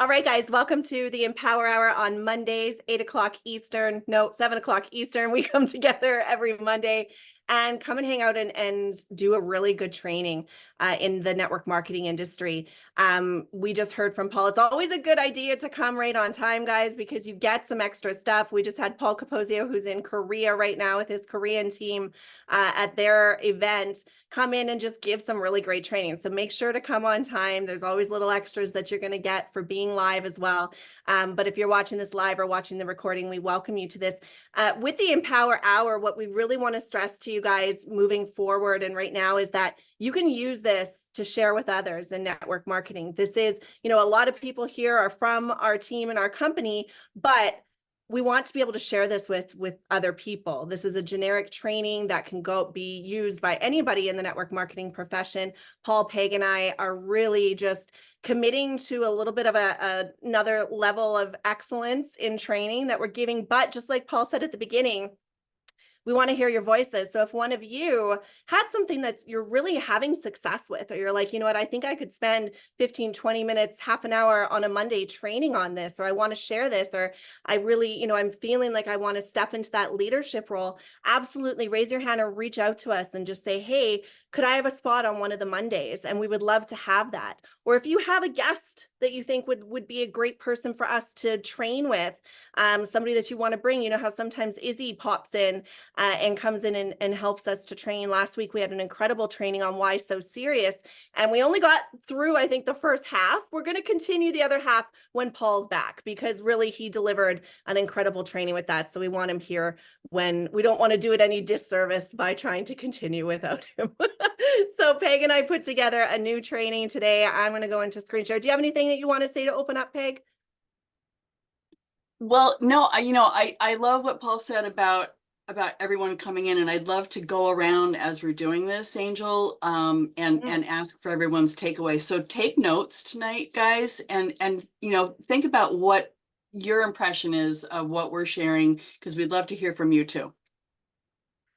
All right, guys, welcome to the Empower Hour on Mondays, 8 o'clock Eastern. No, 7 o'clock Eastern. We come together every Monday and come and hang out and do a really good training in the network marketing industry. We just heard from Paul. It's always a good idea to come right on time, guys, because you get some extra stuff. We just had Paul Capozio, who's in Korea right now with his Korean team at their event, come in and just give some really great training. So make sure to come on time. There's always little extras that you're going to get for being live as well. But if you're watching this live or watching the recording, we welcome you to this. With the Empower Hour, what we really want to stress to you guys moving forward and right now is that you can use this to share with others in network marketing. This is, a lot of people here are from our team and our company, but we want to be able to share this with other people. This is a generic training that can be used by anybody in the network marketing profession. Paul, Peg, and I are really just committing to a little bit of another level of excellence in training that we're giving. But just like Paul said at the beginning, we want to hear your voices. So if one of you had something that you're really having success with, or you're like, you know what, I think I could spend 15, 20 minutes, half an hour on a Monday training on this, or I want to share this, or I really, I'm feeling like I want to step into that leadership role, absolutely raise your hand or reach out to us and just say, hey, could I have a spot on one of the Mondays? And we would love to have that. Or if you have a guest that you think would be a great person for us to train with, somebody that you want to bring, how sometimes Izzy pops in and comes in and helps us to train. Last week, we had an incredible training on why so serious. And we only got through, I think, the first half. We're going to continue the other half when Paul's back, because really he delivered an incredible training with that. So we want him here when we don't want to do it any disservice by trying to continue without him. So Peg and I put together a new training today. I'm going to go into screen share. Do you have anything that you want to say to open up, Peg? Well, no, I love what Paul said about everyone coming in, and I'd love to go around as we're doing this, Angel, and ask for everyone's takeaway. So take notes tonight, guys, and think about what your impression is of what we're sharing, because we'd love to hear from you too.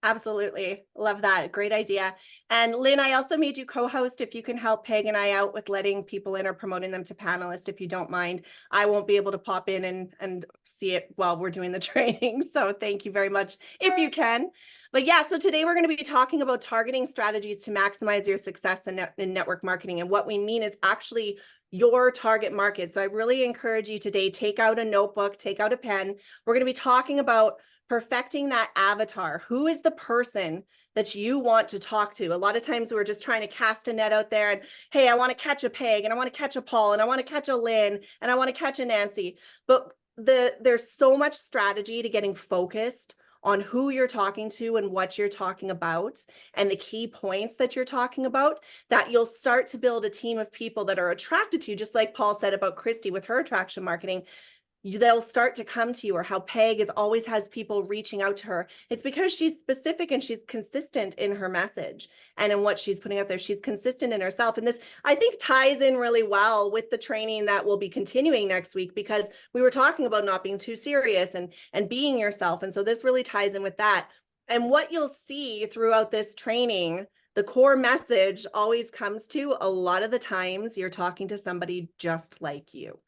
Absolutely. Love that. Great idea. And Lynn, I also made you co-host if you can help Peg and I out with letting people in or promoting them to panelists, if you don't mind. I won't be able to pop in and see it while we're doing the training. So thank you very much if you can. But yeah, so today we're going to be talking about targeting strategies to maximize your success in network marketing. And what we mean is actually your target market. So I really encourage you today, take out a notebook, take out a pen. We're going to be talking about perfecting that avatar. Who is the person that you want to talk to? A lot of times we're just trying to cast a net out there and, hey, I want to catch a Peg and I want to catch a Paul and I want to catch a Lynn and I want to catch a Nancy. But there's so much strategy to getting focused on who you're talking to and what you're talking about and the key points that you're talking about, that you'll start to build a team of people that are attracted to you, just like Paul said about Christy with her attraction marketing. They'll start to come to you, or how Peg always has people reaching out to her. It's because she's specific and she's consistent in her message and in what she's putting out there. She's consistent in herself. And this, I think, ties in really well with the training that we'll be continuing next week, because we were talking about not being too serious and being yourself. And so this really ties in with that. And what you'll see throughout this training, the core message always comes to, a lot of the times you're talking to somebody just like you.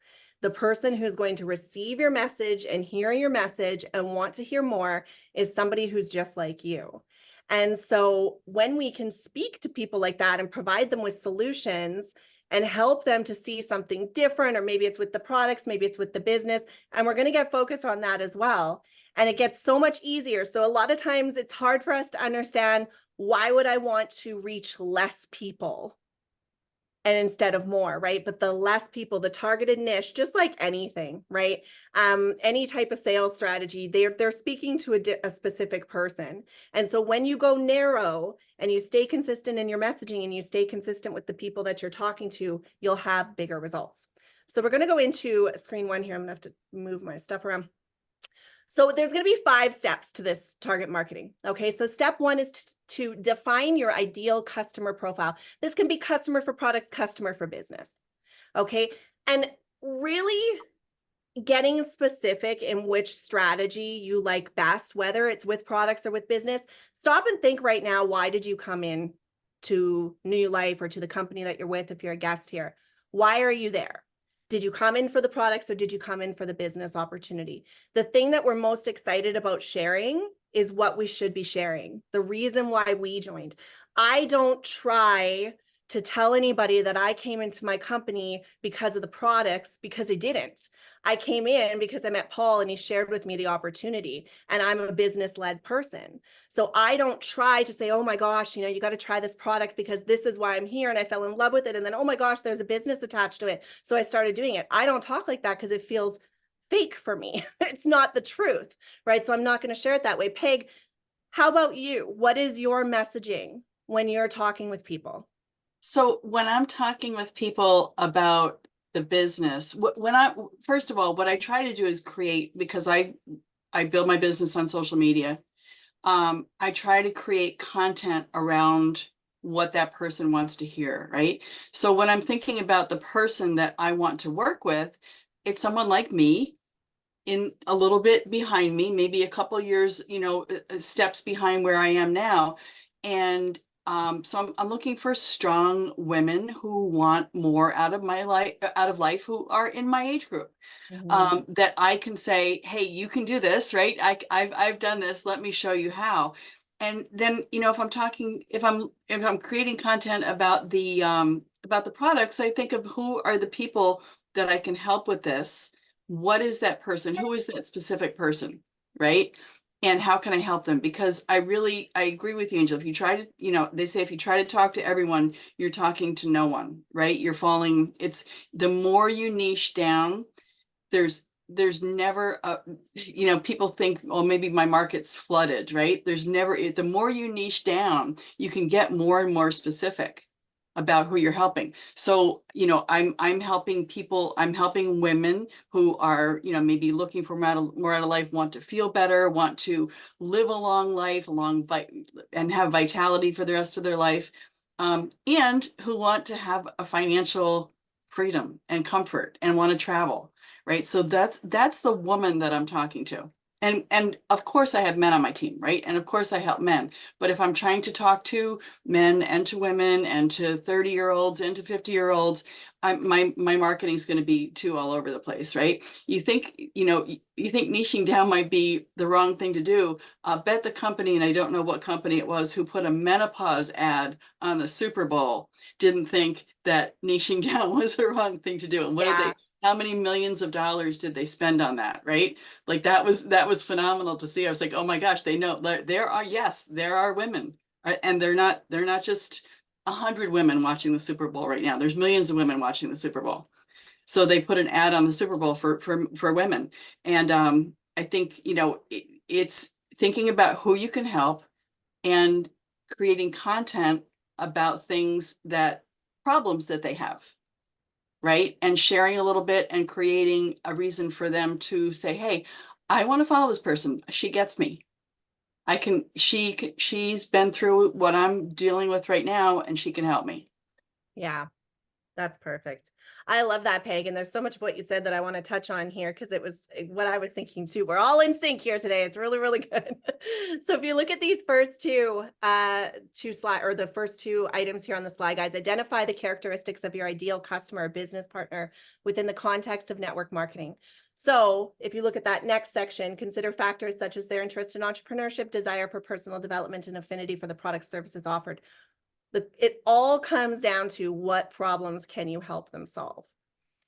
The person who's going to receive your message and hear your message and want to hear more is somebody who's just like you. And so when we can speak to people like that and provide them with solutions and help them to see something different, or maybe it's with the products, maybe it's with the business, and we're going to get focused on that as well. And it gets so much easier. So a lot of times it's hard for us to understand, why would I want to reach less people and instead of more, right? But the less people, the targeted niche, just like anything, right? Any type of sales strategy, they're speaking to a specific person. And so when you go narrow and you stay consistent in your messaging and you stay consistent with the people that you're talking to, you'll have bigger results. So we're going to go into screen one here. I'm going to have to move my stuff around. So there's going to be 5 steps to this target marketing. Okay, so step 1 is to define your ideal customer profile. This can be customer for products, customer for business. Okay, and really getting specific in which strategy you like best, whether it's with products or with business. Stop and think right now, why did you come in to New Life or to the company that you're with if you're a guest here? Why are you there? Did you come in for the products or did you come in for the business opportunity? The thing that we're most excited about sharing is what we should be sharing. The reason why we joined. I don't try to tell anybody that I came into my company because of the products, because I didn't. I came in because I met Paul and he shared with me the opportunity, and I'm a business-led person. So I don't try to say, oh my gosh, you got to try this product because this is why I'm here and I fell in love with it. And then, oh my gosh, there's a business attached to it. So I started doing it. I don't talk like that because it feels fake for me. It's not the truth, right? So I'm not going to share it that way. Peg, how about you? What is your messaging when you're talking with people? So when I'm talking with people about the business, first of all, what I try to do is create, because I build my business on social media. I try to create content around what that person wants to hear, right? So when I'm thinking about the person that I want to work with, it's someone like me, in a little bit behind me, maybe a couple years, steps behind where I am now. And so I'm looking for strong women who want more out of my life, who are in my age group, that I can say, hey, you can do this, right? I've done this. Let me show you how. And then, if I'm creating content about the products, I think of who are the people that I can help with this. What is that person? Who is that specific person, right? And how can I help them? Because I agree with you, Angel. If you try to, they say if you try to talk to everyone, you're talking to no one, right? It's the more you niche down, there's never people think, oh, maybe my market's flooded, right? The more you niche down, you can get more and more specific about who you're helping. So, I'm helping people, I'm helping women who are, maybe looking for more out of life, want to feel better, want to live a long life, and have vitality for the rest of their life, and who want to have a financial freedom and comfort and want to travel, right? So that's the woman that I'm talking to. And of course I have men on my team, right? And of course I help men. But if I'm trying to talk to men and to women and to 30-year-olds and to 50-year-olds, my marketing is going to be too all over the place, right? You think niching down might be the wrong thing to do. I'll bet the company, and I don't know what company it was, who put a menopause ad on the Super Bowl didn't think that niching down was the wrong thing to do. And how many millions of dollars did they spend on that, right? Like that was phenomenal to see. I was like, oh my gosh, they know there are women, right? And they're not just 100 women watching the Super Bowl right now. There's millions of women watching the Super Bowl. So they put an ad on the Super Bowl for women. And I think, it's thinking about who you can help and creating content about problems that they have, right? And sharing a little bit and creating a reason for them to say, hey, I want to follow this person. She gets me. She's been through what I'm dealing with right now, and she can help me. Yeah, that's perfect. I love that, Peg. And there's so much of what you said that I want to touch on here because it was what I was thinking too. We're all in sync here today. It's really, really good. So if you look at these first two slide, or the first two items here on the slide, guys, identify the characteristics of your ideal customer or business partner within the context of network marketing. So if you look at that next section, consider factors such as their interest in entrepreneurship, desire for personal development, and affinity for the product services offered. It all comes down to what problems can you help them solve.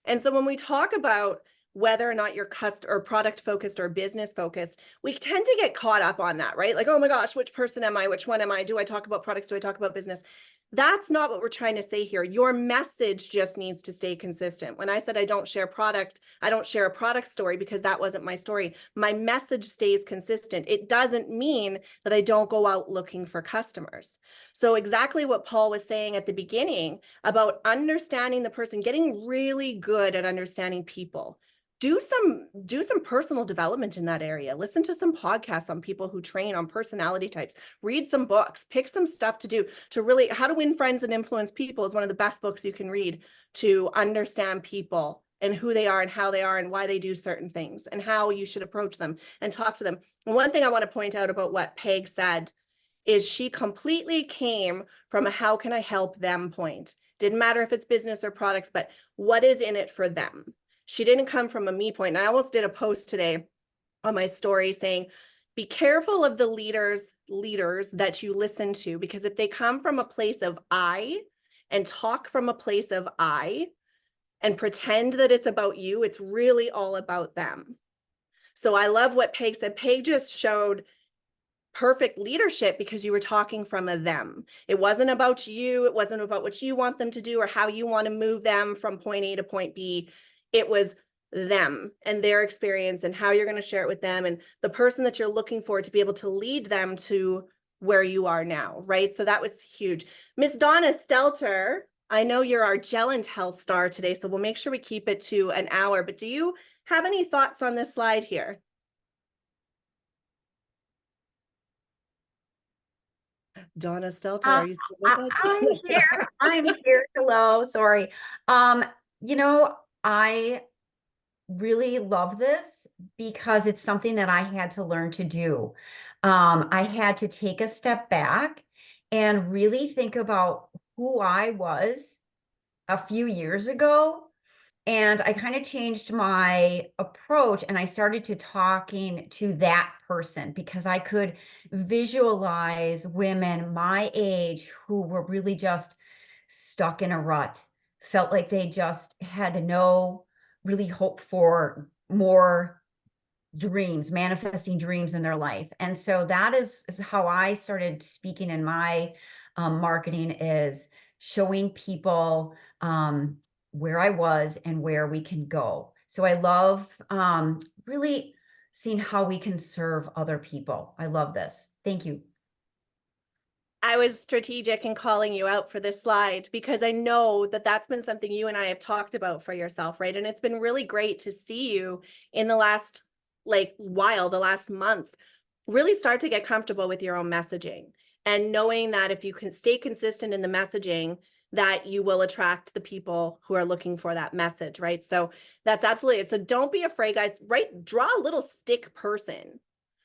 And so when we talk about whether or not you're or product focused or business focused, we tend to get caught up on that, right? Like, oh my gosh, which person am I? Which one am I? Do I talk about products? Do I talk about business? That's not what we're trying to say here. Your message just needs to stay consistent. When I said I don't share product, I don't share a product story because that wasn't my story. My message stays consistent. It doesn't mean that I don't go out looking for customers. So exactly what Paul was saying at the beginning about understanding the person, getting really good at understanding people. Do some personal development in that area. Listen to some podcasts on people who train on personality types. Read some books. Pick some stuff to do to really. How to Win Friends and Influence People is one of the best books you can read to understand people and who they are and how they are and why they do certain things and how you should approach them and talk to them. And one thing I want to point out about what Peg said is she completely came from a how can I help them point. Didn't matter if it's business or products, but what is in it for them? She didn't come from a me point. And I almost did a post today on my story saying, be careful of the leaders that you listen to, because if they come from a place of I and talk from a place of I and pretend that it's about you, it's really all about them. So I love what Peg said. Peg just showed perfect leadership because you were talking from a them. It wasn't about you. It wasn't about what you want them to do or how you want to move them from point A to point B. It was them and their experience and how you're going to share it with them and the person that you're looking for to be able to lead them to where you are now, right? So that was huge. Miss Donna Stelter, I know you're our Gel and Health star today, so we'll make sure we keep it to an hour, but do you have any thoughts on this slide here? Donna Stelter, are you still with us? I'm here. I'm here. Hello. Sorry. You know, I really love this because it's something that I had to learn to do. I had to take a step back and really think about who I was a few years ago. And I kind of changed my approach and I started to talking to that person because I could visualize women my age who were really just stuck in a rut, felt like they just had no really hope for more dreams, manifesting dreams in their life. And so that is how I started speaking in my marketing, is showing people where I was and where we can go. So I love really seeing how we can serve other people. I love this. Thank you. I was strategic in calling you out for this slide because I know that that's been something you and I have talked about for yourself, right? And it's been really great to see you in the last the last months, really start to get comfortable with your own messaging and knowing that if you can stay consistent in the messaging, that you will attract the people who are looking for that message, right? So that's absolutely it. So don't be afraid, guys, right? Draw a little stick person,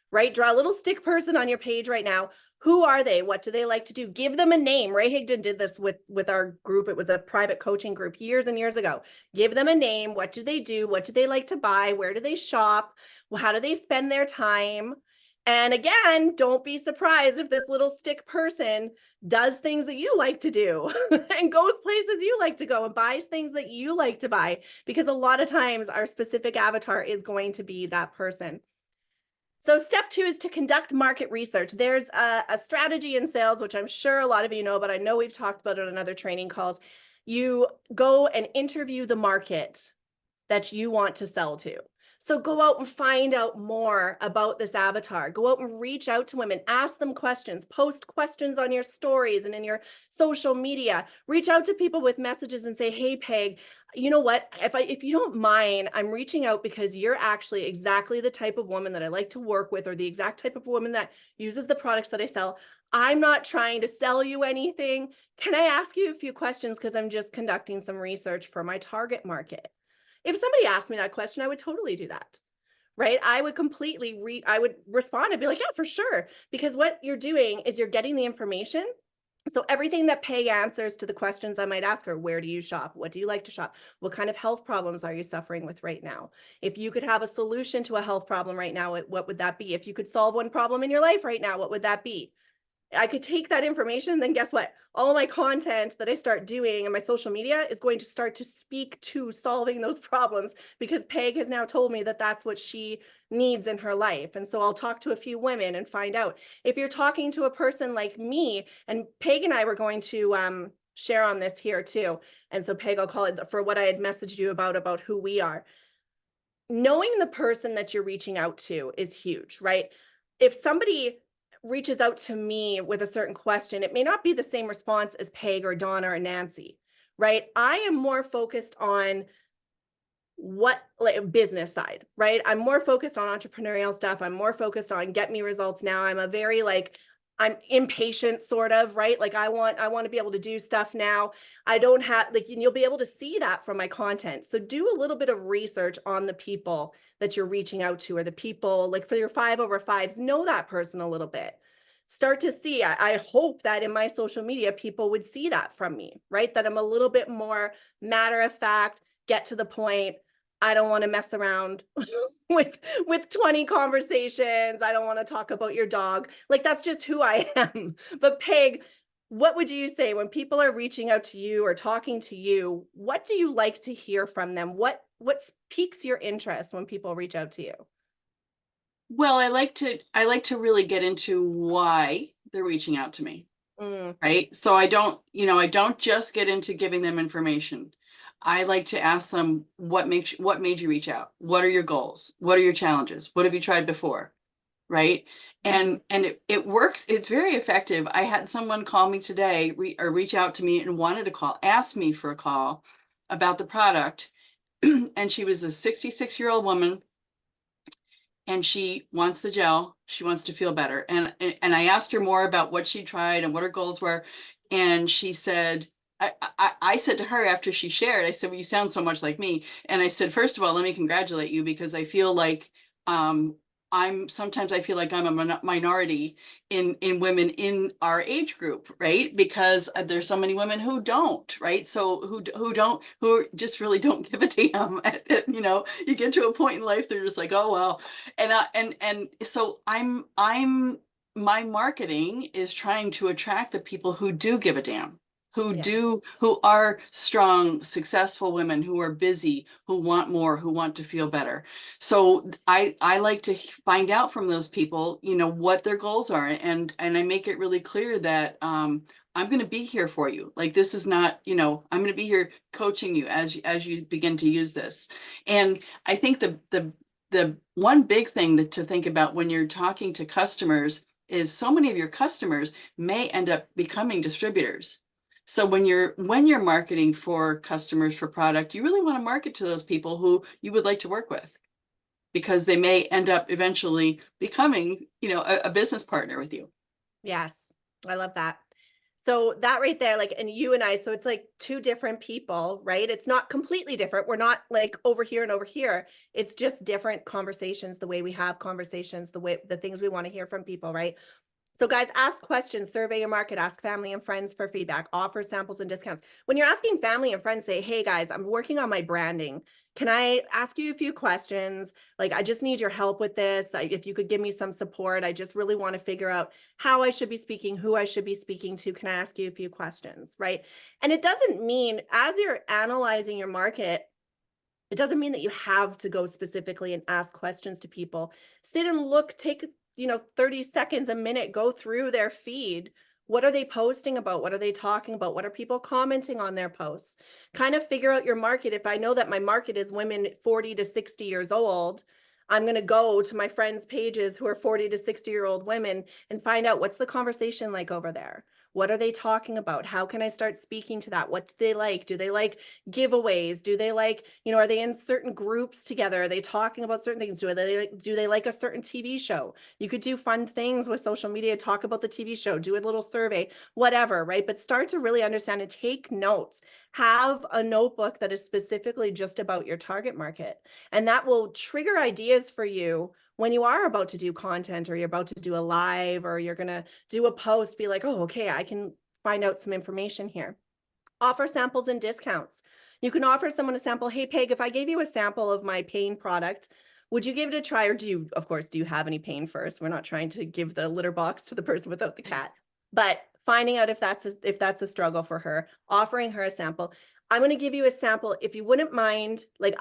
right? Draw a little stick person on your page right now. Who are they? What do they like to do? Give them a name. Ray Higdon did this with our group. It was a private coaching group years and years ago. Give them a name. What do they do? What do they like to buy? Where do they shop? Well, how do they spend their time? And again, don't be surprised if this little stick person does things that you like to do and goes places you like to go and buys things that you like to buy, because a lot of times our specific avatar is going to be that person. So step 2 is to conduct market research. There's a strategy in sales, which I'm sure a lot of you know, but I know we've talked about it on other training calls. You go and interview the market that you want to sell to. So go out and find out more about this avatar. Go out and reach out to women, ask them questions, post questions on your stories and in your social media. Reach out to people with messages and say, hey, Peg, you know what? If you don't mind, I'm reaching out because you're actually exactly the type of woman that I like to work with, or the exact type of woman that uses the products that I sell. I'm not trying to sell you anything. Can I ask you a few questions? Because I'm just conducting some research for my target market. If somebody asked me that question, I would totally do that, right? I would I would respond and be like, yeah, for sure. Because what you're doing is you're getting the information. So everything that Peg answers to the questions I might ask her: where do you shop? What do you like to shop? What kind of health problems are you suffering with right now? If you could have a solution to a health problem right now, what would that be? If you could solve one problem in your life right now, what would that be? I could take that information, then guess what? All my content that I start doing and my social media is going to start to speak to solving those problems, because Peg has now told me that that's what she needs in her life. And so I'll talk to a few women and find out. If you're talking to a person like me, and Peg and I were going to share on this here too. And so Peg, I'll call it for what I had messaged you about who we are. Knowing the person that you're reaching out to is huge, right? If somebody reaches out to me with a certain question, it may not be the same response as Peg or Donna or Nancy, right? I am more focused on business side, right? I'm more focused on entrepreneurial stuff. I'm more focused on get me results now. I'm a very I'm impatient sort of, right? Like I want to be able to do stuff now. I don't have you'll be able to see that from my content. So do a little bit of research on the people that you're reaching out to, or the people for your 5 over 5s, know that person a little bit. start to see, I hope that in my social media, people would see that from me, right? That I'm a little bit more matter of fact, get to the point. I don't want to mess around with 20 conversations. I don't want to talk about your dog. Like that's just who I am. But Peg, what would you say when people are reaching out to you or talking to you? What do you like to hear from them? What piques your interest when people reach out to you? Well, I like to really get into why they're reaching out to me, Mm, right? So I don't, I don't just get into giving them information. I like to ask them what made you reach out? What are your goals? What are your challenges? What have you tried before? Right? mhm. And it works. It's very effective. I had someone call me today or reach out to me and wanted to ask me for a call about the product. And she was a 66-year-old woman and she wants the gel. She wants to feel better. And I asked her more about what she tried and what her goals were. And she said, I said to her after she shared, I said, well, you sound so much like me. And I said, first of all, let me congratulate you because I feel like sometimes I feel like I'm a minority in women in our age group, right? Because there's so many women who don't, right? So who just really don't give a damn. You get to a point in life, they're just like, oh well. And so my marketing is trying to attract the people who do give a damn, Yeah. who are strong, successful women who are busy, who want more, who want to feel better. So I like to find out from those people, what their goals are, and I make it really clear that I'm going to be here for you. Like this is not, I'm going to be here coaching you as you begin to use this. And I think the one big thing to think about when you're talking to customers is so many of your customers may end up becoming distributors. So when you're marketing for customers for product, you really want to market to those people who you would like to work with because they may end up eventually becoming, a business partner with you. Yes, I love that. So that right there, like, and you and I, so it's like two different people, right? It's not completely different. We're not like over here and over here. It's just different conversations, the way we have conversations, the things we want to hear from people, right? So guys, ask questions, survey your market, ask family and friends for feedback, offer samples and discounts. When you're asking family and friends, say, hey guys, I'm working on my branding. Can I ask you a few questions? Like, I just need your help with this. If you could give me some support, I just really want to figure out how I should be speaking, who I should be speaking to. Can I ask you a few questions, right? And it doesn't mean as you're analyzing your market, it doesn't mean that you have to go specifically and ask questions to people. Sit and look, take, 30 seconds, a minute, go through their feed. What are they posting about? What are they talking about? What are people commenting on their posts? Kind of figure out your market. If I know that my market is women 40 to 60 years old, I'm going to go to my friends' pages who are 40 to 60-year-old women and find out what's the conversation like over there. What are they talking about? How can I start speaking to that? What do they like? Do they like giveaways? Do they like, are they in certain groups together? Are they talking about certain things? Do they like a certain TV show? You could do fun things with social media, talk about the TV show, do a little survey, whatever, right? But start to really understand and take notes. Have a notebook that is specifically just about your target market. And that will trigger ideas for you when you are about to do content or you're about to do a live or you're going to do a post, be like, oh, okay, I can find out some information here. Offer samples and discounts. You can offer someone a sample. Hey, Peg, if I gave you a sample of my pain product, would you give it a try? Or do you have any pain first? We're not trying to give the litter box to the person without the cat, but finding out if that's a struggle for her, offering her a sample. I'm going to give you a sample. If you wouldn't mind, like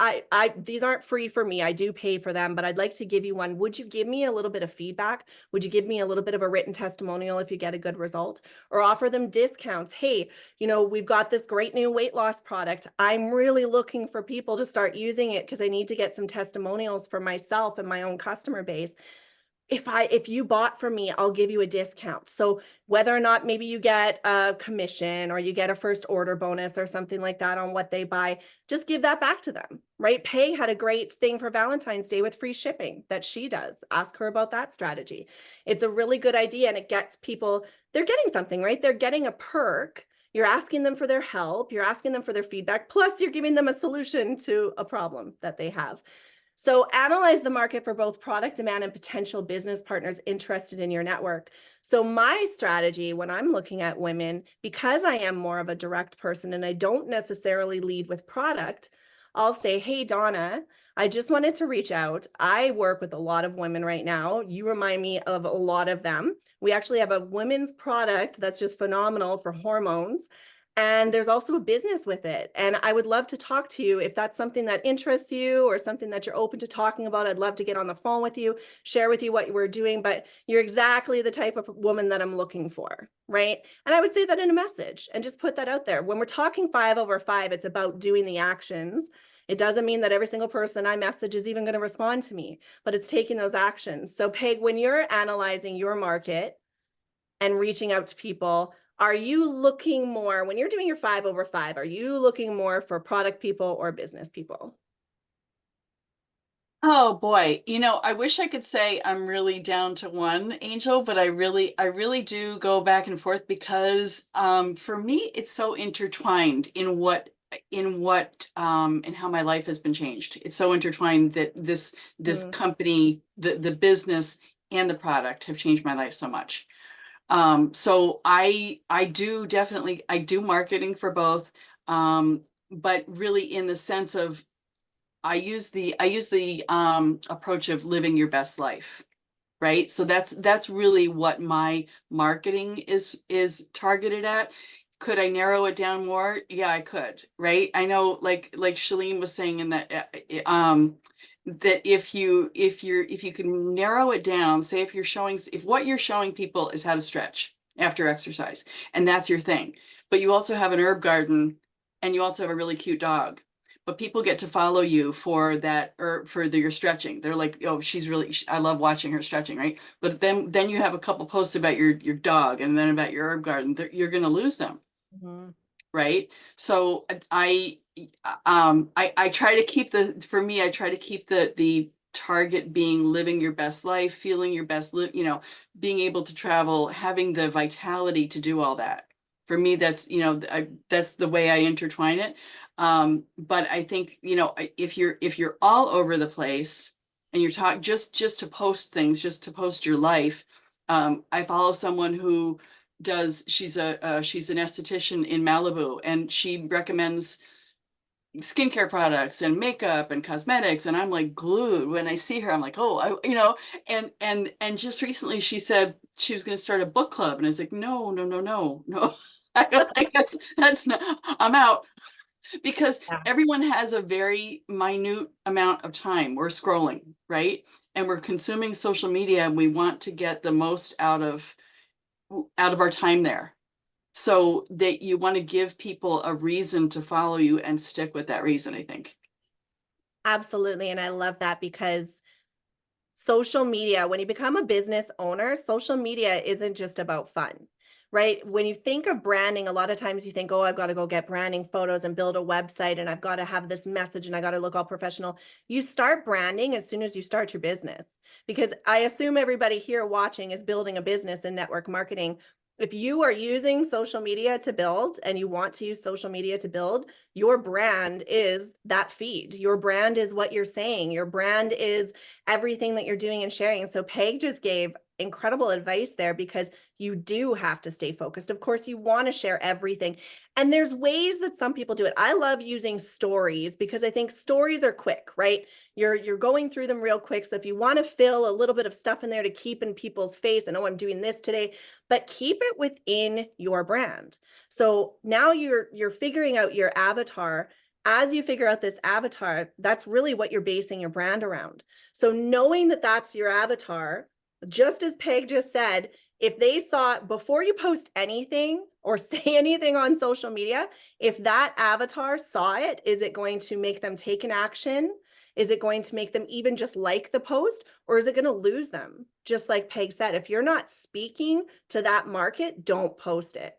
these aren't free for me. I do pay for them, but I'd like to give you one. Would you give me a little bit of feedback? Would you give me a little bit of a written testimonial if you get a good result? Or offer them discounts? Hey, we've got this great new weight loss product. I'm really looking for people to start using it because I need to get some testimonials for myself and my own customer base. If you bought from me, I'll give you a discount. So whether or not maybe you get a commission or you get a first order bonus or something like that on what they buy, just give that back to them, right? Pay had a great thing for Valentine's Day with free shipping that she does. Ask her about that strategy. It's a really good idea and it gets people, they're getting something, right? They're getting a perk. You're asking them for their help. You're asking them for their feedback. Plus you're giving them a solution to a problem that they have. So analyze the market for both product demand and potential business partners interested in your network. So my strategy when I'm looking at women, because I am more of a direct person and I don't necessarily lead with product, I'll say, hey, Donna, I just wanted to reach out. I work with a lot of women right now. You remind me of a lot of them. We actually have a women's product that's just phenomenal for hormones. And there's also a business with it. And I would love to talk to you if that's something that interests you or something that you're open to talking about. I'd love to get on the phone with you, share with you what we're doing, but you're exactly the type of woman that I'm looking for, right? And I would say that in a message and just put that out there. When we're talking 5 over 5, it's about doing the actions. It doesn't mean that every single person I message is even going to respond to me, but it's taking those actions. So Peg, when you're analyzing your market and reaching out to people, are you looking more, when you're doing your 5 over 5, are you looking more for product people or business people? Oh boy, I wish I could say I'm really down to one, Angel, but I really do go back and forth because for me it's so intertwined in how my life has been changed. It's so intertwined that this company, the business and the product have changed my life so much. So I do definitely I do marketing for both, but really in the sense of I use the approach of living your best life, right? So that's really what my marketing is targeted at. Could I narrow it down more? Yeah, I could, right? I know, like Shalene was saying in that if you can narrow it down, say if what you're showing people is how to stretch after exercise, and that's your thing, but you also have an herb garden and you also have a really cute dog, but people get to follow you for that or for your stretching. They're like, oh, I love watching her stretching, right? But then you have a couple posts about your dog and then about your herb garden. You're going to lose them, right? So I try to keep I try to keep the target being living your best life, feeling your best, being able to travel, having the vitality to do all that. For me, that's the way I intertwine it. But I think, if you're all over the place and you're talking just to post things, just to post your life. I follow someone who she's an esthetician in Malibu, and she recommends skincare products and makeup and cosmetics, and I'm like glued when I see her. I'm like, oh, and just recently she said she was going to start a book club, and I was like, no. I don't think that's not, I'm out, because Yeah. everyone has a very minute amount of time. We're scrolling, right? And we're consuming social media, and we want to get the most out of our time there. So that you want to give people a reason to follow you and stick with that reason, I think. Absolutely. And I love that because social media, when you become a business owner, social media isn't just about fun, right? When you think of branding, a lot of times you think, oh, I've got to go get branding photos and build a website and I've got to have this message and I got to look all professional. You start branding as soon as you start your business, because I assume everybody here watching is building a business in network marketing. If you are using social media to build and you want to use social media to build, your brand is that feed. Your brand is what you're saying. Your brand is everything that you're doing and sharing. So Peg just gave incredible advice there, because you do have to stay focused. Of course, you want to share everything. And there's ways that some people do it. I love using stories because I think stories are quick, right? You're going through them real quick. So if you want to fill a little bit of stuff in there to keep in people's face, and oh, I'm doing this today, but keep it within your brand. So now you're figuring out your avatar. As you figure out this avatar, that's really what you're basing your brand around. So knowing that that's your avatar, just as Peg just said, if they saw it before you post anything or say anything on social media, if that avatar saw it, is it going to make them take an action? Is it going to make them even just like the post, or is it going to lose them? Just like Peg said, if you're not speaking to that market, don't post it.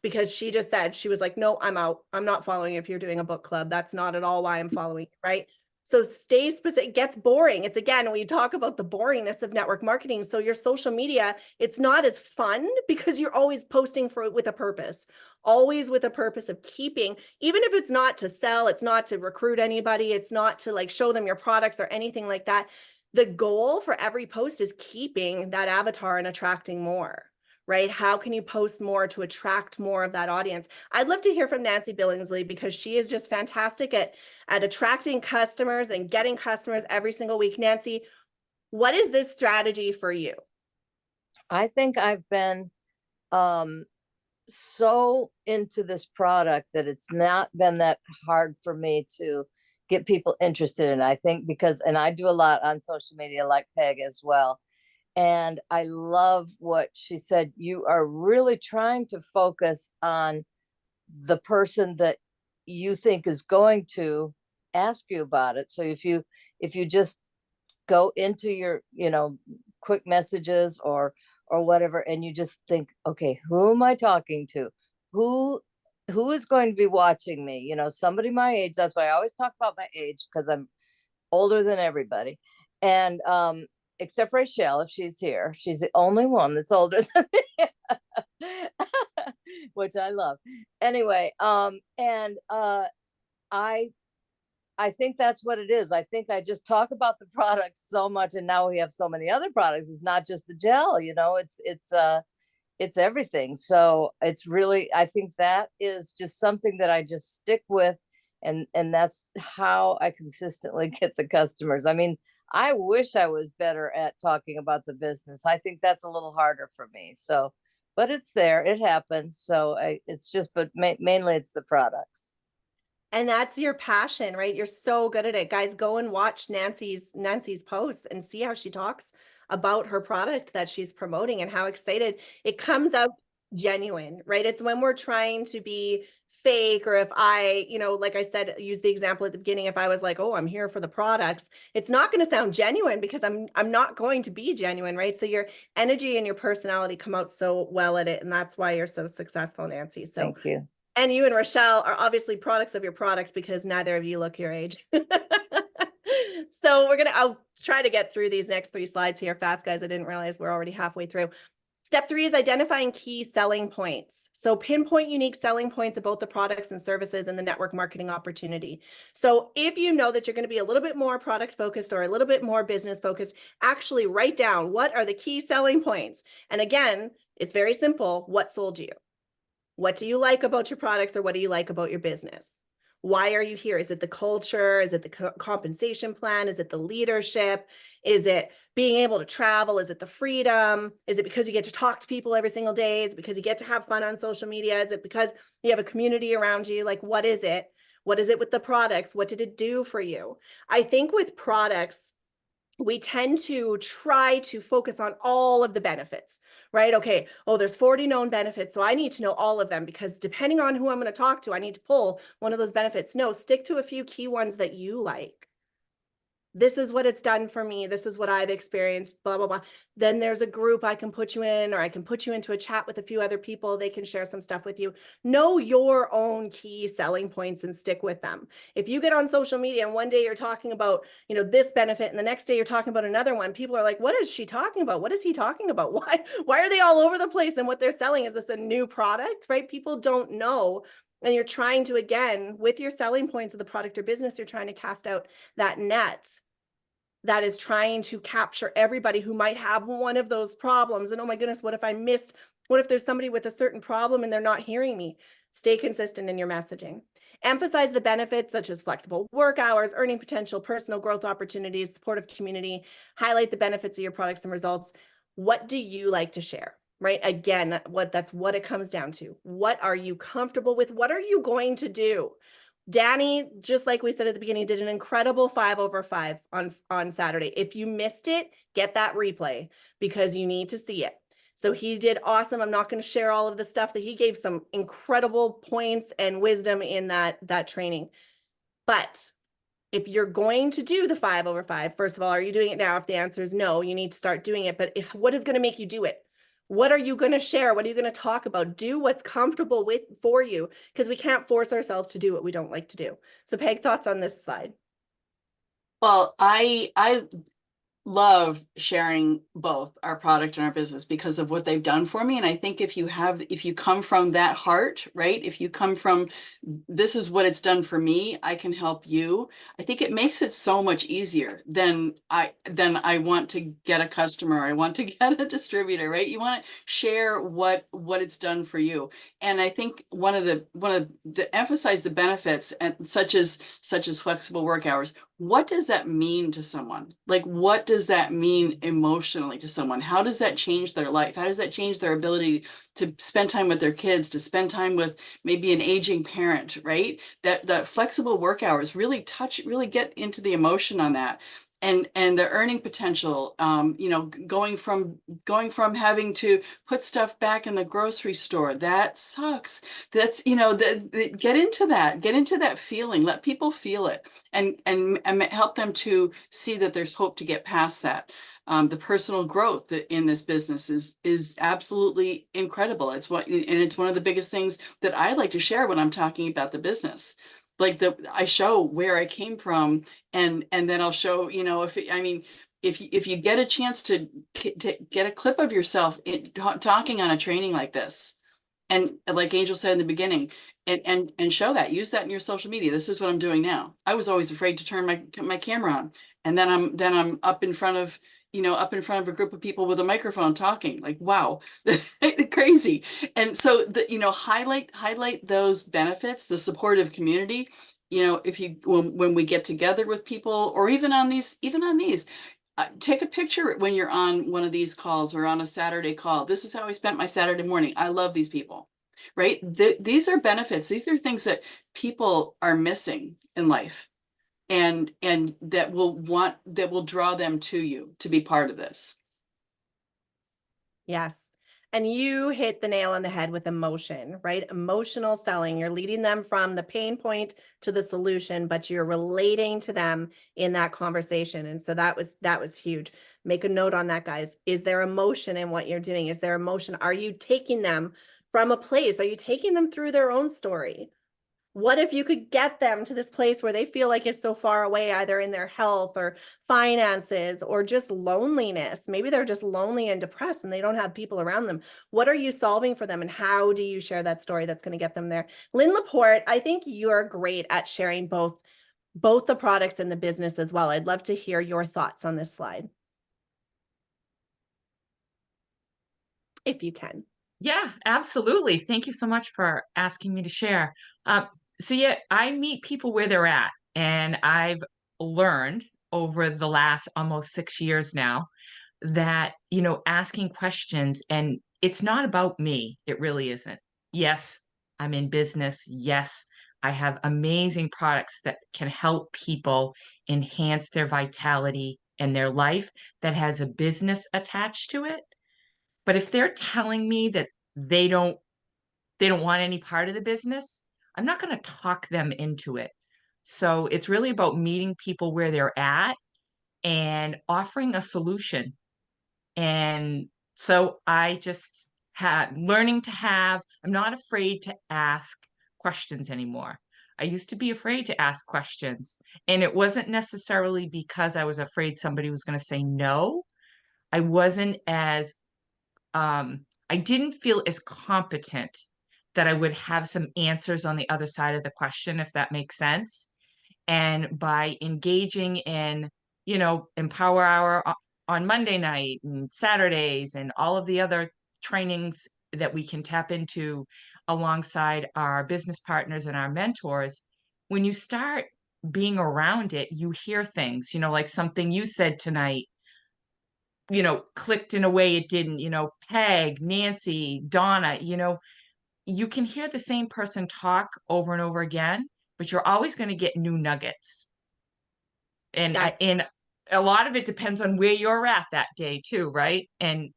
Because she just said, she was like, no, I'm out. I'm not following you if you're doing a book club. That's not at all why I'm following you, right? So stay specific. It gets boring. It's again, we talk about the boringness of network marketing. So your social media, it's not as fun because you're always posting with a purpose, always with a purpose of keeping, even if it's not to sell, it's not to recruit anybody, it's not to like show them your products or anything like that. The goal for every post is keeping that avatar and attracting more, right? How can you post more to attract more of that audience? I'd love to hear from Nancy Billingsley because she is just fantastic at attracting customers and getting customers every single week. Nancy, what is this strategy for you? I think I've been so into this product that it's not been that hard for me to get people interested in. I think because, and I do a lot on social media like Peg as well. And I love what she said. You are really trying to focus on the person that you think is going to ask you about it. So if you just go into your, quick messages or whatever, and you just think, okay, who am I talking to? Who is going to be watching me? Somebody my age. That's why I always talk about my age, because I'm older than everybody. And except Rachel, if she's here, she's the only one that's older than me, which I love. Anyway, and I think that's what it is. I think I just talk about the products so much, and now we have so many other products. It's not just the gel, it's everything. So it's really, I think that is just something that I just stick with, and that's how I consistently get the customers. I mean, I wish I was better at talking about the business. I think that's a little harder for me. So, but it's there, it happens. So it's just, but mainly it's the products. And that's your passion, right? You're so good at it. Guys, go and watch Nancy's posts and see how she talks about her product that she's promoting and how excited it comes out genuine, right? It's when we're trying to be fake, or if I, like I said, use the example at the beginning, if I was like, oh, I'm here for the products, it's not going to sound genuine because I'm not going to be genuine, right? So your energy and your personality come out so well at it, and that's why you're so successful, Nancy. So thank you. And you and Rochelle are obviously products of your product because neither of you look your age. So I'll try to get through these next 3 slides here fast, guys. I didn't realize we're already halfway through. Step 3 is identifying key selling points. So pinpoint unique selling points of both the products and services and the network marketing opportunity. So if you know that you're going to be a little bit more product focused or a little bit more business focused, actually write down what are the key selling points. And again, it's very simple. What sold you? What do you like about your products, or what do you like about your business? Why are you here? Is it the culture? Is it the compensation plan? Is it the leadership? Is it being able to travel? Is it the freedom? Is it because you get to talk to people every single day? Is it because you get to have fun on social media? Is it because you have a community around you? Like, what is it? What is it with the products? What did it do for you? I think with products, we tend to try to focus on all of the benefits, right? Okay, oh, there's 40 known benefits, so I need to know all of them because depending on who I'm going to talk to, I need to pull one of those benefits. No, stick to a few key ones that you like. This is what it's done for me. This is what I've experienced, blah, blah, blah. Then there's a group I can put you in, or I can put you into a chat with a few other people. They can share some stuff with you. Know your own key selling points and stick with them. If you get on social media and one day you're talking about, this benefit, and the next day you're talking about another one, people are like, what is she talking about? What is he talking about? Why are they all over the place? And what they're selling, is this a new product, right? People don't know. And you're trying to, again, with your selling points of the product or business, you're trying to cast out that net that is trying to capture everybody who might have one of those problems. And oh my goodness, what if there's somebody with a certain problem and they're not hearing me? Stay consistent in your messaging. Emphasize the benefits such as flexible work hours, earning potential, personal growth opportunities, supportive community. Highlight the benefits of your products and results. What do you like to share? Right? Again, that's what it comes down to. What are you comfortable with? What are you going to do? Danny, just like we said at the beginning, did an incredible 5/5 on Saturday. If you missed it, get that replay because you need to see it. So he did awesome. I'm not going to share all of the stuff that he gave, some incredible points and wisdom in that training. But if you're going to do the 5/5, first of all, are you doing it now? If the answer is no, you need to start doing it. But what is going to make you do it? What are you going to share? What are you going to talk about? Do what's comfortable for you, because we can't force ourselves to do what we don't like to do. So Peg, thoughts on this slide? Well, I love sharing both our product and our business because of what they've done for me. And I think if you come from that heart, right? If you come from, this is what it's done for me, I can help you. I think it makes it so much easier than I want to get a customer. I want to get a distributor, right? You want to share what it's done for you. And I think one of the emphasize the benefits, and such as flexible work hours. What does that mean to someone? Like, what does that mean emotionally to someone? How does that change their life? How does that change their ability to spend time with their kids, to spend time with maybe an aging parent, right? That flexible work hours really get into the emotion on that. And the earning potential, going from having to put stuff back in the grocery store, that sucks. That's, get into that feeling, let people feel it, and help them to see that there's hope to get past that. The personal growth in this business is absolutely incredible. It's one of the biggest things that I like to share when I'm talking about the business. Like I show where I came from, and then I'll show, if you get a chance to get a clip of yourself talking on a training like this, and like Angel said in the beginning, and show that, use that in your social media. This is what I'm doing now. I was always afraid to turn my camera on, and then I'm up in front of a group of people with a microphone talking. Like, wow, crazy. And so highlight those benefits, the supportive community. If when we get together with people, or even on these. Take a picture when you're on one of these calls or on a Saturday call. This is how I spent my Saturday morning. I love these people, right? These are benefits. These are things that people are missing in life, and that will draw them to you to be part of this. Yes. And you hit the nail on the head with emotion, right? Emotional selling. You're leading them from the pain point to the solution, but you're relating to them in that conversation. And so that was huge. Make a note on that, guys. Is there emotion in what you're doing? Is there emotion? Are you taking them from a place? Are you taking them through their own story? What if you could get them to this place where they feel like it's so far away, either in their health or finances or just loneliness? Maybe they're just lonely and depressed and they don't have people around them. What are you solving for them, and how do you share that story that's going to get them there? Lynn Laporte, I think you're great at sharing both the products and the business as well. I'd love to hear your thoughts on this slide, if you can. Yeah, absolutely. Thank you so much for asking me to share. So yeah, I meet people where they're at, and I've learned over the last almost 6 years now that, asking questions, and it's not about me. It really isn't. Yes, I'm in business. Yes, I have amazing products that can help people enhance their vitality and their life that has a business attached to it. But if they're telling me that they don't want any part of the business, I'm not going to talk them into it. So it's really about meeting people where they're at and offering a solution. And so I just I'm not afraid to ask questions anymore. I used to be afraid to ask questions, and it wasn't necessarily because I was afraid somebody was going to say no. I wasn't as I didn't feel as competent that I would have some answers on the other side of the question, if that makes sense. And by engaging in, Empower Hour on Monday night and Saturdays and all of the other trainings that we can tap into alongside our business partners and our mentors, when you start being around it, you hear things, like something you said tonight, clicked in a way it didn't, Peg, Nancy, Donna, you can hear the same person talk over and over again, but you're always going to get new nuggets. And Yes. A lot of it depends on where you're at that day too, right? And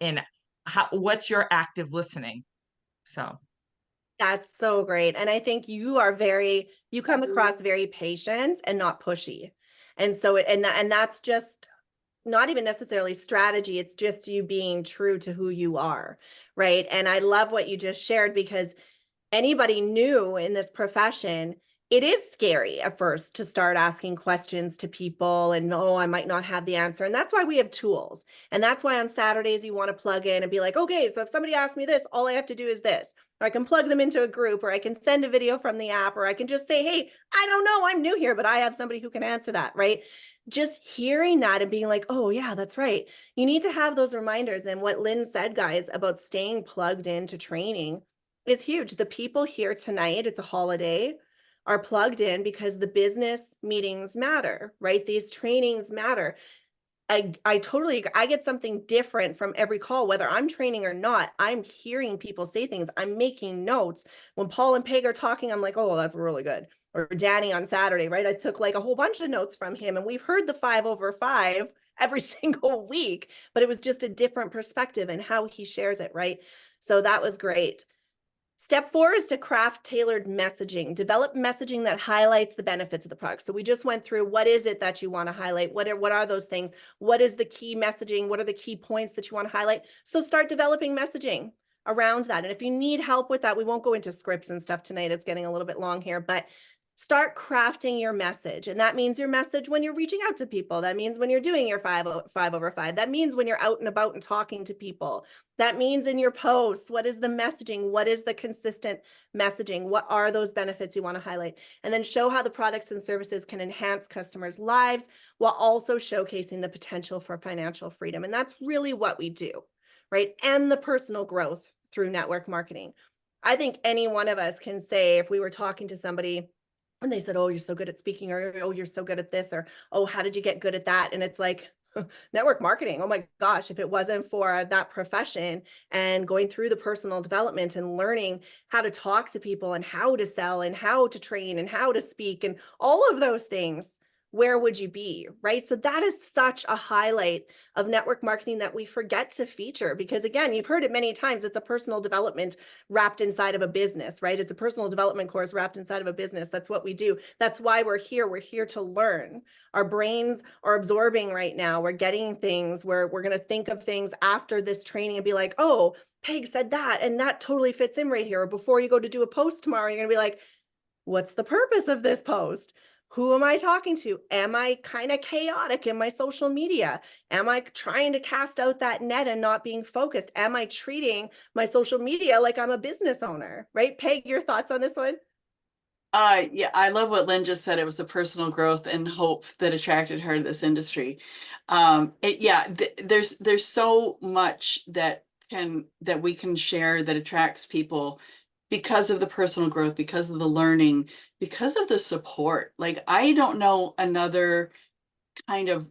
what's your active listening? So That's so great. And I think you come across very patient and not pushy. And so, and that's just not even necessarily strategy. It's just you being true to who you are. Right. And I love what you just shared, because anybody new in this profession, it is scary at first to start asking questions to people and, oh, I might not have the answer. And that's why we have tools. And that's why on Saturdays you want to plug in and be like, okay, so if somebody asks me this, all I have to do is this. Or I can plug them into a group, or I can send a video from the app, or I can just say, hey, I don't know, I'm new here, but I have somebody who can answer that, right? Just hearing that and being like, oh yeah, that's right. You need to have those reminders. And what Lynn said, guys, about staying plugged into training is huge. The people here tonight, it's a holiday, are plugged in because the business meetings matter, right? These trainings matter. I totally agree. I get something different from every call, whether I'm training or not. I'm hearing people say things. I'm making notes. When Paul and Peg are talking, I'm like, oh, that's really good. Or Danny on Saturday, right? I took like a whole bunch of notes from him, and we've heard the 5/5 every single week, but it was just a different perspective and how he shares it, right? So that was great. Step 4 is to craft tailored messaging. Develop messaging that highlights the benefits of the product. So we just went through, what is it that you want to highlight? What are those things? What is the key messaging? What are the key points that you want to highlight? So start developing messaging around that. And if you need help with that, we won't go into scripts and stuff tonight. It's getting a little bit long here, but start crafting your message. And that means your message when you're reaching out to people. That means when you're doing your 5/5. That means when you're out and about and talking to people. That means in your posts, what is the messaging? What is the consistent messaging? What are those benefits you want to highlight? And then show how the products and services can enhance customers' lives while also showcasing the potential for financial freedom. And that's really what we do, right? And the personal growth through network marketing. I think any one of us can say, if we were talking to somebody and they said, oh, you're so good at speaking, or oh, you're so good at this, or oh, how did you get good at that? And it's like, network marketing. Oh my gosh, if it wasn't for that profession and going through the personal development and learning how to talk to people and how to sell and how to train and how to speak and all of those things, where would you be, right? So that is such a highlight of network marketing that we forget to feature, because again, you've heard it many times, it's a personal development wrapped inside of a business, right? It's a personal development course wrapped inside of a business. That's what we do. That's why we're here. We're here to learn. Our brains are absorbing right now. We're getting things where we're going to think of things after this training and be like, oh, Peg said that, and that totally fits in right here. Or before you go to do a post tomorrow, you're going to be like, what's the purpose of this post? Who am I talking to? Am I kind of chaotic in my social media? Am I trying to cast out that net and not being focused? Am I treating my social media like I'm a business owner, right? Peg, your thoughts on this one? Yeah, I love what Lynn just said. It was the personal growth and hope that attracted her to this industry. There's so much that we can share that attracts people because of the personal growth, because of the learning, because of the support. Like, I don't know another kind of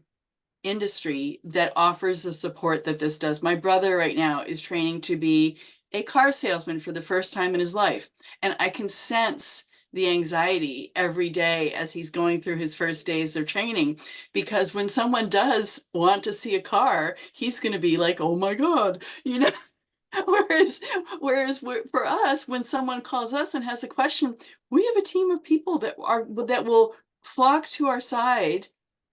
industry that offers the support that this does. My brother right now is training to be a car salesman for the first time in his life, and I can sense the anxiety every day as he's going through his first days of training, because when someone does want to see a car, he's going to be like, oh my God, you know. Whereas for us, when someone calls us and has a question, we have a team of people that will flock to our side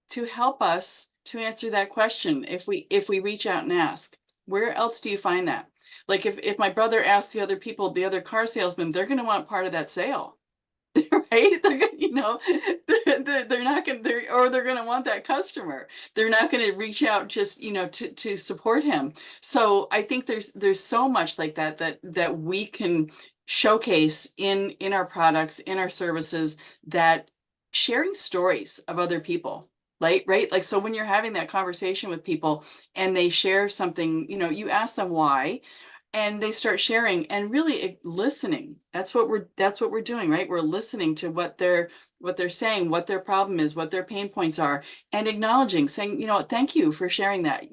to help us to answer that question if we reach out and ask. Where else do you find that? Like, if my brother asks the other car salesmen, they're going to want part of that sale. Right? They're gonna, they're not gonna, they're gonna want that customer. They're not gonna reach out just, to support him. So I think there's so much like that we can showcase in our products, in our services, that sharing stories of other people. Right? Like, so when you're having that conversation with people and they share something, you ask them why, and they start sharing and really listening. That's what we're doing, right? We're listening to what they're saying, what their problem is, what their pain points are, and acknowledging, saying, thank you for sharing that.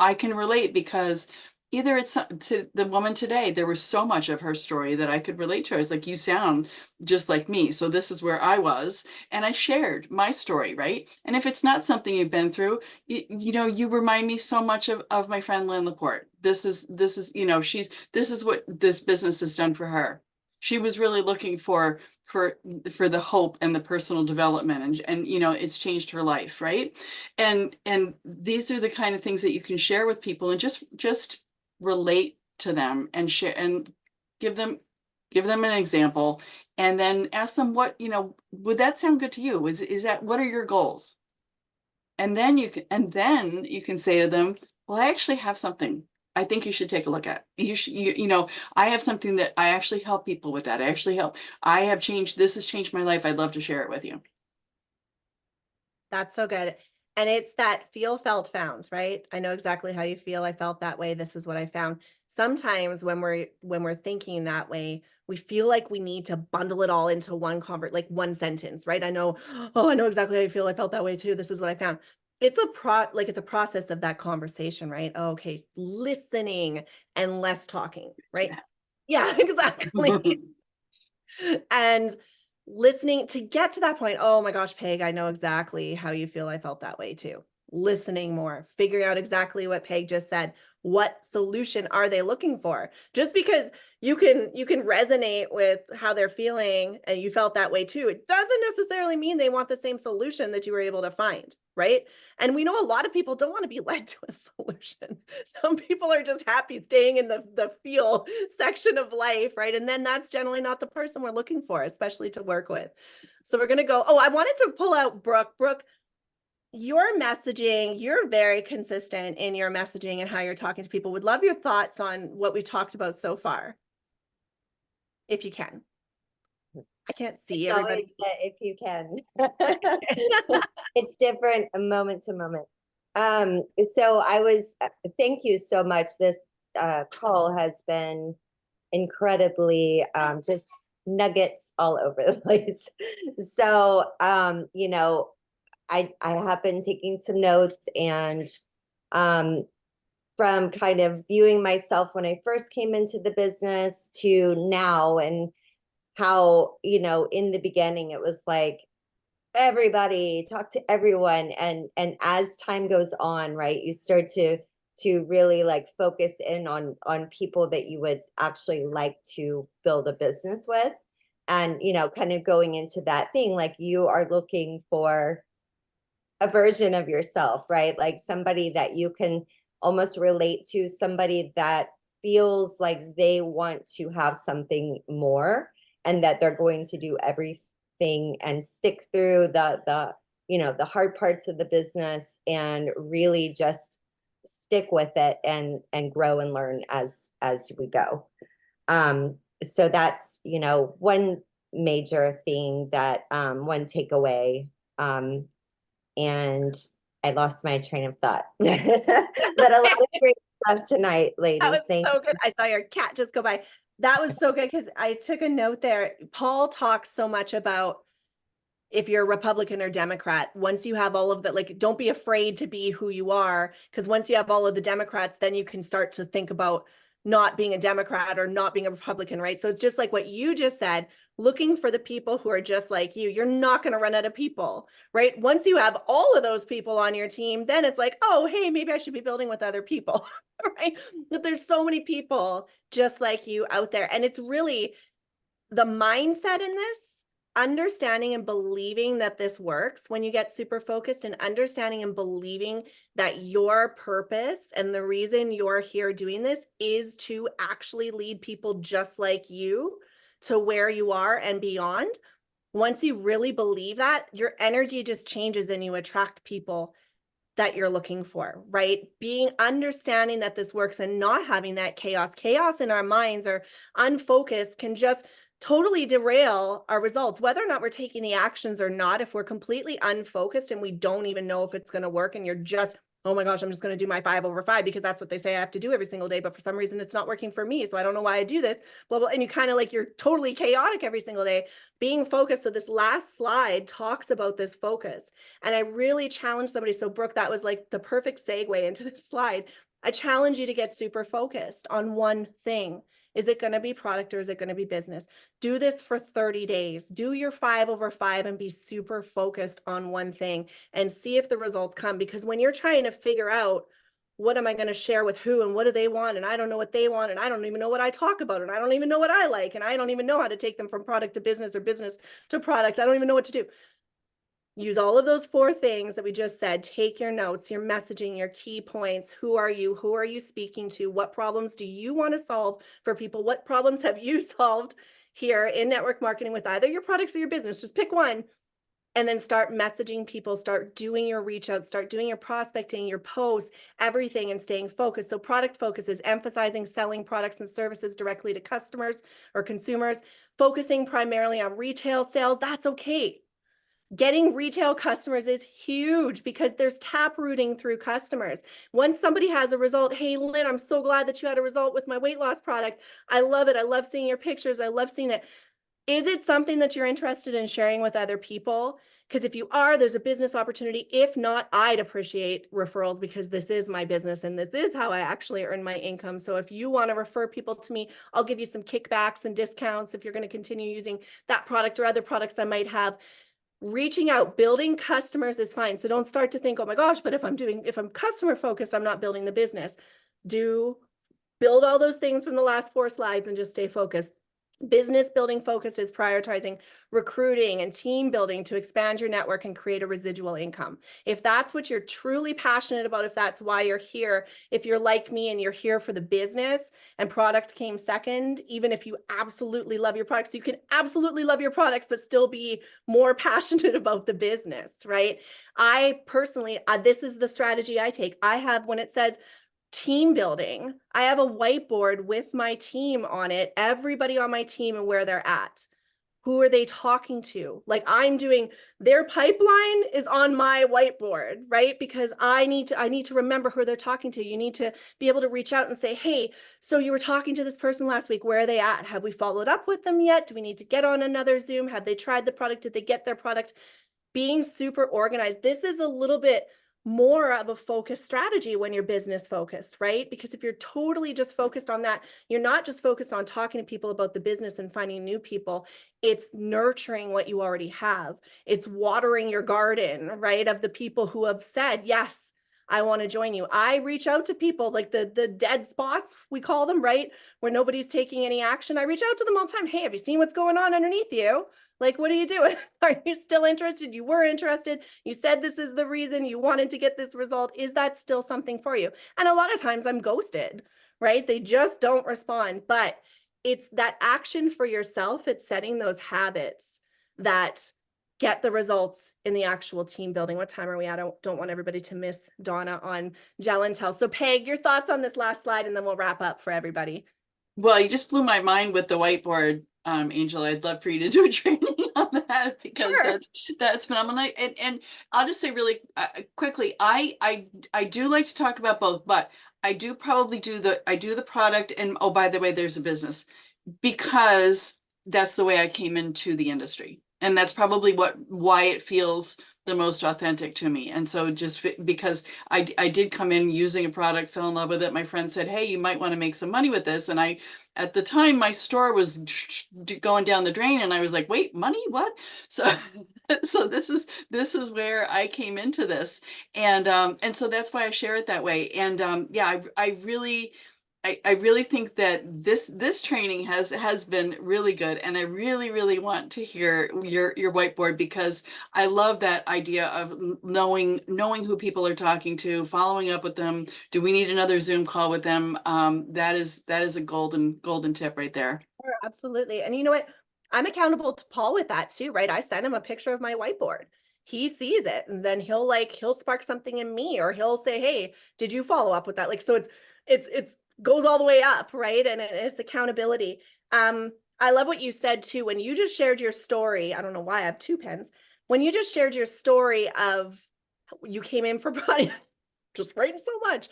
I can relate, because either it's to the woman today, there was so much of her story that I could relate to. I was like, you sound just like me. So this is where I was. And I shared my story, right? And if it's not something you've been through, you remind me so much of my friend Lynn Laporte. This is what this business has done for her. She was really looking for the hope and the personal development, and it's changed her life, right? And these are the kind of things that you can share with people, and just relate to them and share and give them an example And then ask them what, would that sound good to you? Is that, what are your goals? And then you can say to them, well, I actually have something I think you should take a look at. I have something that I actually help people with that. This has changed my life. I'd love to share it with you. That's so good. And it's that feel, felt, found, right? I know exactly how you feel. I felt that way. This is what I found. Sometimes when we're thinking that way, we feel like we need to bundle it all into like one sentence, right? I know exactly how you feel. I felt that way too. This is what I found. It's a process of that conversation, right? Okay, listening and less talking, right? Yeah, exactly. And listening to get to that point. Oh my gosh, Peg, I know exactly how you feel. I felt that way too. Listening more, figuring out exactly what Peg just said. What solution are they looking for? Just because you can resonate with how they're feeling and you felt that way too, it doesn't necessarily mean they want the same solution that you were able to find, right? And we know a lot of people don't want to be led to a solution. Some people are just happy staying in the feel section of life, right? And then that's generally not the person we're looking for, especially to work with. So we're going to go, I wanted to pull out Brooke. Brooke, your messaging, you're very consistent in your messaging and how you're talking to people. Would love your thoughts on what we've talked about so far, if you can. I can't see It's everybody. always, if you can. It's different moment to moment. So thank you so much. This call has been incredibly just nuggets all over the place. So I have been taking some notes, and from kind of viewing myself when I first came into the business to now, and how, in the beginning it was like everybody talk to everyone, and as time goes on, right, you start to really like focus in on people that you would actually like to build a business with. And kind of going into that thing, like you are looking for a version of yourself, right? Like somebody that you can almost relate to, somebody that feels like they want to have something more, and that they're going to do everything and stick through the hard parts of the business, and really just stick with it and grow and learn as we go. So that's one major thing, that one takeaway. And I lost my train of thought. But a lot of great stuff tonight, ladies. That was Thank so you. good. I saw your cat just go by. That was so good because I took a note there. Paul talks so much about if you're Republican or Democrat, once you have all of that, like, don't be afraid to be who you are, because once you have all of the Democrats, then you can start to think about not being a Democrat or not being a Republican, right? So it's just like what you just said, looking for the people who are just like you. You're not going to run out of people, right? Once you have all of those people on your team, then it's like, oh, hey, maybe I should be building with other people, right? But there's so many people just like you out there. And it's really the mindset in this, understanding and believing that this works when you get super focused, and understanding and believing that your purpose and the reason you're here doing this is to actually lead people just like you to where you are and beyond. Once you really believe that, your energy just changes and you attract people that you're looking for, right? Understanding that this works and not having that chaos in our minds or unfocused can just totally derail our results, whether or not we're taking the actions or not. If we're completely unfocused and we don't even know if it's going to work, and you're just, oh my gosh, I'm just going to do my 5/5 because that's what they say I have to do every single day, but for some reason it's not working for me, so I don't know why I do this, blah, blah, and you kind of like, you're totally chaotic every single day. Being focused. So this last slide talks about this focus, and I really challenge somebody. So Brooke, that was like the perfect segue into this slide. I challenge you to get super focused on one thing. Is it going to be product or is it going to be business? Do this for 30 days. Do your 5/5 and be super focused on one thing and see if the results come. Because when you're trying to figure out what am I going to share with who and what do they want, and I don't know what they want, and I don't even know what I talk about, and I don't even know what I like, and I don't even know how to take them from product to business or business to product. I don't even know what to do. Use all of those 4 things that we just said. Take your notes, your messaging, your key points. Who are you? Who are you speaking to? What problems do you want to solve for people? What problems have you solved here in network marketing with either your products or your business. Just pick one. And then start messaging people, start doing your reach out, start doing your prospecting, your posts, everything, and staying focused. So product focus is emphasizing selling products and services directly to customers or consumers, focusing primarily on retail sales. That's okay. Getting retail customers is huge because there's tap rooting through customers. Once somebody has a result, hey, Lynn, I'm so glad that you had a result with my weight loss product. I love it. I love seeing your pictures. I love seeing it. Is it something that you're interested in sharing with other people? Because if you are, there's a business opportunity. If not, I'd appreciate referrals because this is my business and this is how I actually earn my income. So if you want to refer people to me, I'll give you some kickbacks and discounts if you're going to continue using that product or other products I might have. Reaching out, building customers is fine. So don't start to think, oh my gosh, but if I'm customer focused, I'm not building the business. Build all those things from the last 4 slides and just stay focused. Business building focus is prioritizing recruiting and team building to expand your network and create a residual income. If that's what you're truly passionate about, if that's why you're here, if you're like me and you're here for the business and product came second, even if you absolutely love your products, you can absolutely love your products, but still be more passionate about the business, right? I personally, this is the strategy I take. I have, when it says team building, I have a whiteboard with my team on it, everybody on my team and where they're at. Who are they talking to? Like I'm doing their pipeline is on my whiteboard, right? Because I need to remember who they're talking to. You need to be able to reach out and say, hey, so you were talking to this person last week. Where are they at? Have we followed up with them yet? Do we need to get on another Zoom? Have they tried the product? Did they get their product? Being super organized. This is a little bit more of a focused strategy when you're business focused, right? Because if you're totally just focused on that, you're not just focused on talking to people about the business and finding new people. It's nurturing what you already have. It's watering your garden, right? Of the people who have said, yes, I want to join you. I reach out to people like the dead spots, we call them, right? Where nobody's taking any action. I reach out to them all the time. Hey, have you seen what's going on underneath you? Like, what are you doing? Are you still interested? You were interested. You said this is the reason you wanted to get this result. Is that still something for you? And a lot of times I'm ghosted, right? They just don't respond. But it's that action for yourself. It's setting those habits that get the results in the actual team building. What time are we at? I don't want everybody to miss Donna on Gel and Tell. So Peg, your thoughts on this last slide, and then we'll wrap up for everybody. Well, you just blew my mind with the whiteboard, Angel. I'd love for you to do a training on that because Sure. that's phenomenal. And I'll just say really quickly, I do like to talk about both, but I do probably do the product, and oh, by the way, there's a business, because that's the way I came into the industry. And that's probably why it feels the most authentic to me. And so because I did come in using a product, fell in love with it. My friend said, hey, you might want to make some money with this. And at the time, my store was going down the drain. And I was like, wait, money, what? So, so this is where I came into this. And so that's why I share it that way. And yeah, I really think that this training has been really good, and I really want to hear your whiteboard, because I love that idea of knowing who people are talking to, following up with them. Do we need another Zoom call with them? That is a golden tip right there. Sure, absolutely. And you know what? I'm accountable to Paul with that too, right? I sent him a picture of my whiteboard. He sees it, and then he'll spark something in me, or he'll say, hey, did you follow up with that? Like, so it's goes all the way up, right? And it's accountability. I love what you said too. When you just shared your story, I don't know why I have 2 pens. When you just shared your story of you came in for body, just writing so much.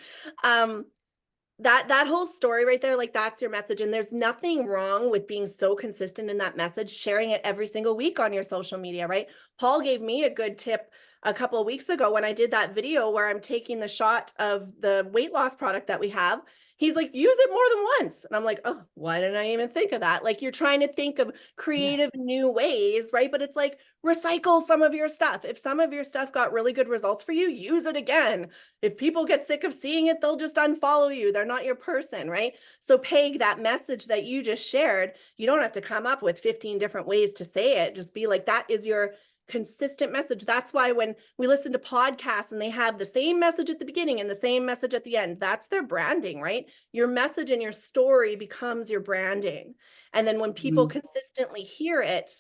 That whole story right there, like that's your message. And there's nothing wrong with being so consistent in that message, sharing it every single week on your social media, right? Paul gave me a good tip a couple of weeks ago when I did that video where I'm taking the shot of the weight loss product that we have. He's like, use it more than once. And I'm like, oh, why didn't I even think of that? Like, you're trying to think of creative new ways, right? But it's like, recycle some of your stuff. If some of your stuff got really good results for you, use it again. If people get sick of seeing it, they'll just unfollow you. They're not your person, right? So Peg, that message that you just shared, you don't have to come up with 15 different ways to say it. Just be like, that is your consistent message. That's why when we listen to podcasts and they have the same message at the beginning and the same message at the end, that's their branding, right? Your message and your story becomes your branding. And then when people consistently hear it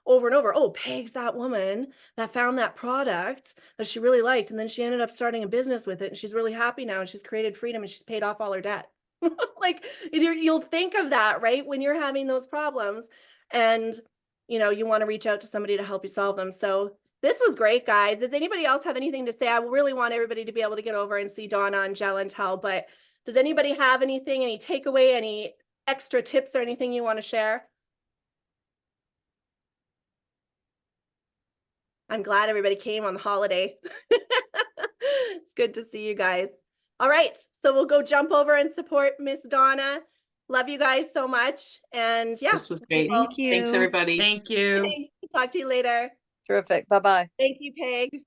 over and over, oh, Peg's that woman that found that product that she really liked. And then she ended up starting a business with it. And she's really happy now. And she's created freedom and she's paid off all her debt. Like you'll think of that, right? When you're having those problems and you want to reach out to somebody to help you solve them. So this was great, guys. Does anybody else have anything to say? I really want everybody to be able to get over and see Donna and Jelentel, but does anybody have anything, any takeaway, any extra tips or anything you want to share? I'm glad everybody came on the holiday. It's good to see you guys. All right, so we'll go jump over and support Miss Donna. Love you guys so much. And yeah. This was great. Thank you. Thanks, everybody. Thank you. Thanks. Talk to you later. Terrific. Bye-bye. Thank you, Peg.